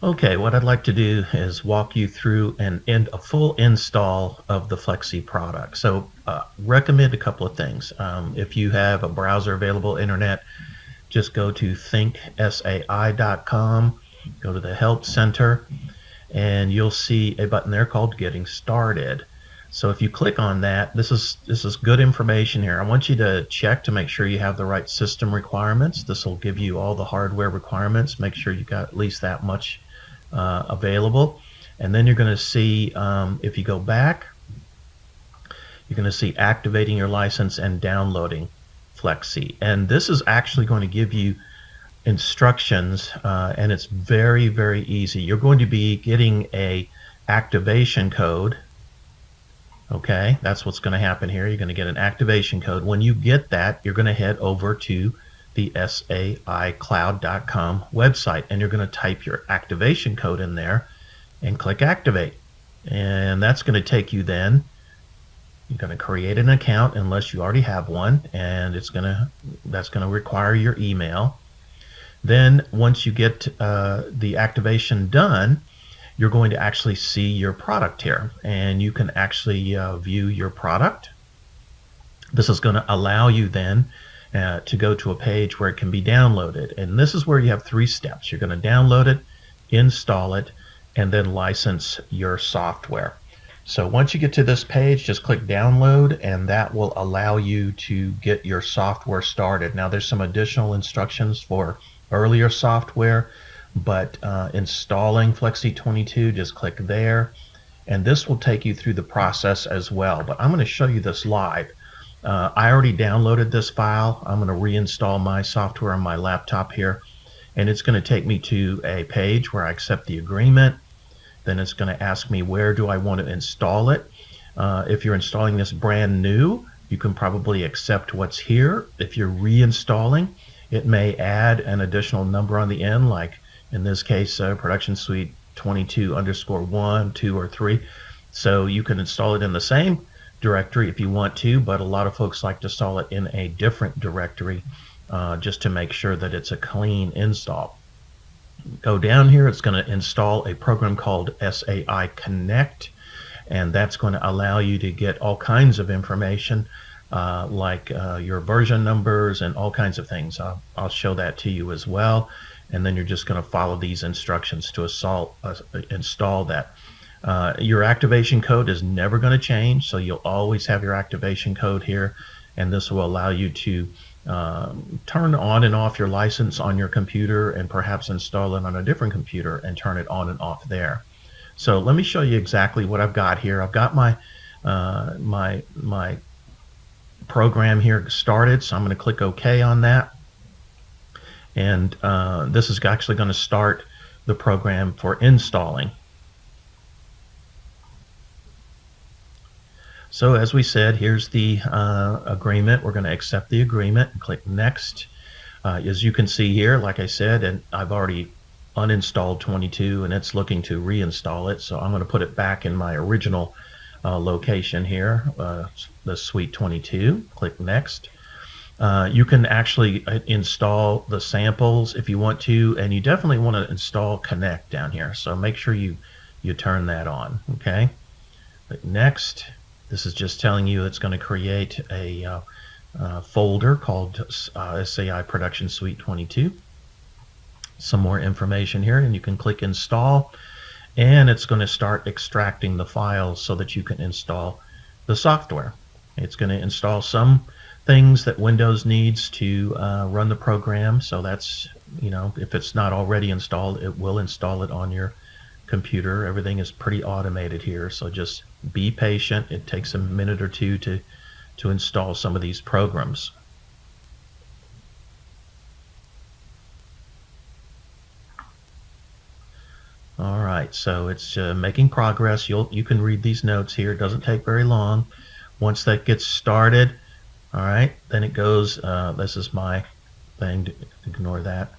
Okay, what I'd like to do is walk you through a full install of the Flexi product. So recommend a couple of things. If you have a browser available internet, just go to thinksai.com, go to the Help Center, and you'll see a button there called Getting Started. So if you click on that, this is good information here. I want you to check to make sure you have the right system requirements. This will give you all the hardware requirements. Make sure you got at least that much available. And then you're going to see, if you go back, you're going to see activating your license and downloading Flexi. And this is actually going to give you instructions, and it's very, very easy. You're going to be getting a activation code. Okay, that's what's going to happen here. You're going to get an activation code. When you get that, you're going to head over to the saicloud.com website, and you're going to type your activation code in there and click activate. And that's going to take you then. You're going to create an account unless you already have one, and that's going to require your email. Then once you get the activation done, you're going to actually see your product here, and you can actually view your product. This is going to allow you then to go to a page where it can be downloaded, and this is where you have 3 steps. You're going to download it, install it, and then license your software. So once you get to this page, just click download, and that will allow you to get your software started. Now there's some additional instructions for earlier software, but installing Flexi 22, just click there, and this will take you through the process as well. But I'm going to show you this live. I already downloaded this file. I'm going to reinstall my software on my laptop here, and it's going to take me to a page where I accept the agreement. Then it's going to ask me where do I want to install it. If you're installing this brand new, you can probably accept what's here. If you're reinstalling, it may add an additional number on the end, like in this case, production suite 22_1, 2, or 3. So you can install it in the same directory if you want to, but a lot of folks like to install it in a different directory just to make sure that it's a clean install. Go down here, it's going to install a program called SAi Connect, and that's going to allow you to get all kinds of information like your version numbers and all kinds of things. I'll show that to you as well, and then you're just going to follow these instructions to install that. Your activation code is never going to change, so you'll always have your activation code here, and this will allow you to turn on and off your license on your computer and perhaps install it on a different computer and turn it on and off there. So let me show you exactly what I've got here. I've got my my program here started, so I'm going to click OK on that, and this is actually going to start the program for installing. So as we said, here's the agreement. We're going to accept the agreement and click next. As you can see here, like I said, and I've already uninstalled 22 and it's looking to reinstall it. So I'm going to put it back in my original location here, the suite 22. Click next. You can actually install the samples if you want to, and you definitely want to install Connect down here. So make sure you turn that on. Okay. Click next. This is just telling you it's going to create a folder called SAi Production Suite 22. Some more information here, and you can click install, and it's going to start extracting the files so that you can install the software. It's going to install some things that Windows needs to run the program, so that's, if it's not already installed, it will install it on your computer. Everything is pretty automated here, so just be patient. It takes a minute or two to install some of these programs. All right, so it's making progress. You can read these notes here. It doesn't take very long. Once that gets started, all right, then it goes, this is my thing, ignore that.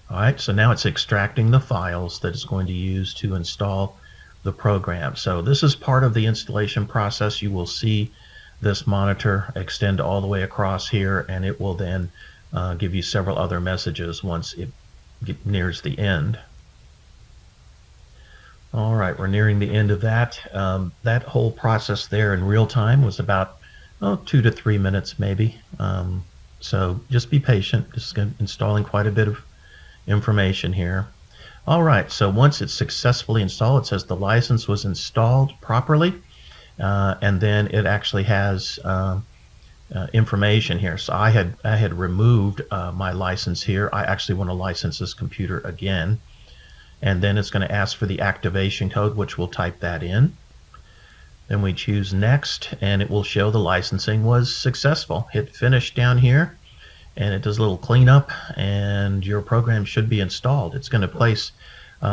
All right, so now it's extracting the files that it's going to use to install the program. So this is part of the installation process. You will see this monitor extend all the way across here, and it will then give you several other messages once it nears the end. All right, we're nearing the end of that. That whole process there in real time was about 2 to 3 minutes maybe. So just be patient. Just installing quite a bit of information here. All right, so once it's successfully installed, it says the license was installed properly, and then it actually has information here. So I had removed my license here. I actually want to license this computer again, and then it's going to ask for the activation code, which we'll type that in. Then we choose next, and it will show the licensing was successful. Hit finish down here, and it does a little cleanup, and your program should be installed. It's going to place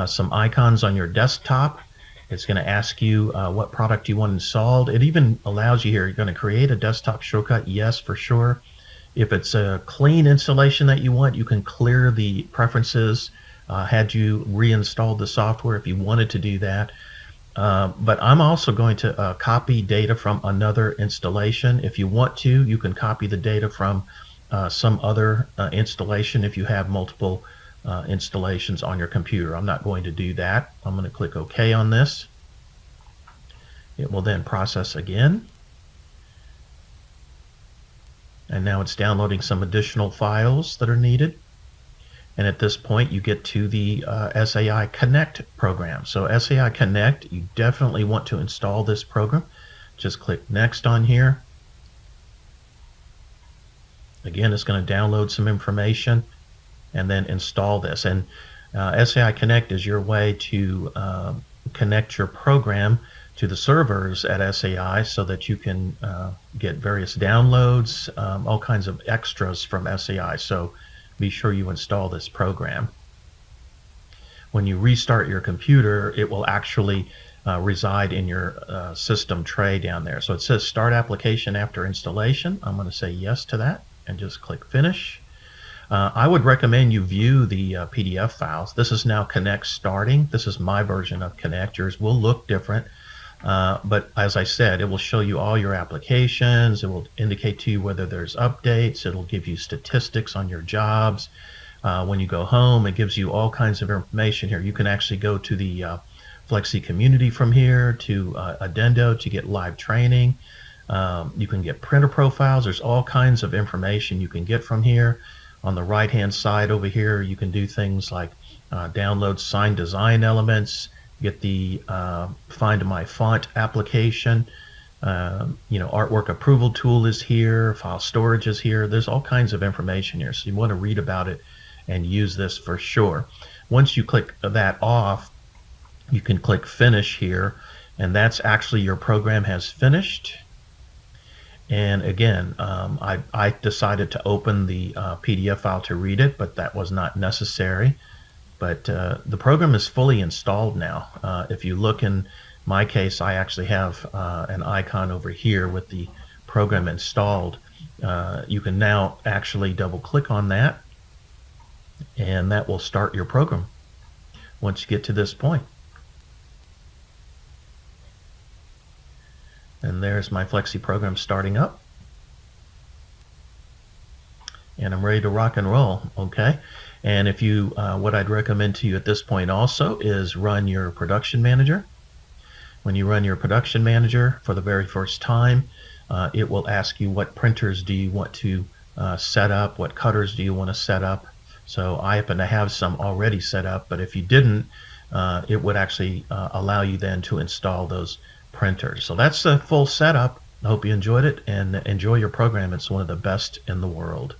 some icons on your desktop. It's going to ask you what product you want installed. It even allows you here, you're going to create a desktop shortcut, yes, for sure. If it's a clean installation that you want, you can clear the preferences had you reinstalled the software if you wanted to do that. But I'm also going to copy data from another installation. If you want to, you can copy the data from some other installation if you have multiple installations on your computer. I'm not going to do that. I'm going to click OK on this. It will then process again. And now it's downloading some additional files that are needed. And at this point, you get to the SAi Connect program. So SAi Connect, you definitely want to install this program. Just click Next on here. Again, it's going to download some information and then install this. And SAi Connect is your way to connect your program to the servers at SAi so that you can get various downloads, all kinds of extras from SAi. So be sure you install this program. When you restart your computer, it will actually reside in your system tray down there. So it says Start Application After Installation. I'm going to say yes to that and just click Finish. I would recommend you view the PDF files. This is now Connect starting. This is my version of Connect. Yours will look different. But as I said, it will show you all your applications. It will indicate to you whether there's updates. It'll give you statistics on your jobs. When you go home, it gives you all kinds of information here. You can actually go to the Flexi community from here, to Addendo to get live training. You can get printer profiles. There's all kinds of information you can get from here. On the right-hand side over here, you can do things like download signed design elements, get the Find My Font application. Artwork approval tool is here, file storage is here. There's all kinds of information here, so you want to read about it and use this for sure. Once you click that off, you can click Finish here, and that's actually your program has finished. And again, I decided to open the PDF file to read it, but that was not necessary. But the program is fully installed now. If you look in my case, I actually have an icon over here with the program installed. You can now actually double click on that, and that will start your program once you get to this point. And there's my Flexi program starting up. And I'm ready to rock and roll, okay? And if you, what I'd recommend to you at this point also is run your production manager. When you run your production manager for the very first time, it will ask you what printers do you want to set up, what cutters do you want to set up. So I happen to have some already set up, but if you didn't, it would actually allow you then to install those printers. So that's the full setup. I hope you enjoyed it and enjoy your program. It's one of the best in the world.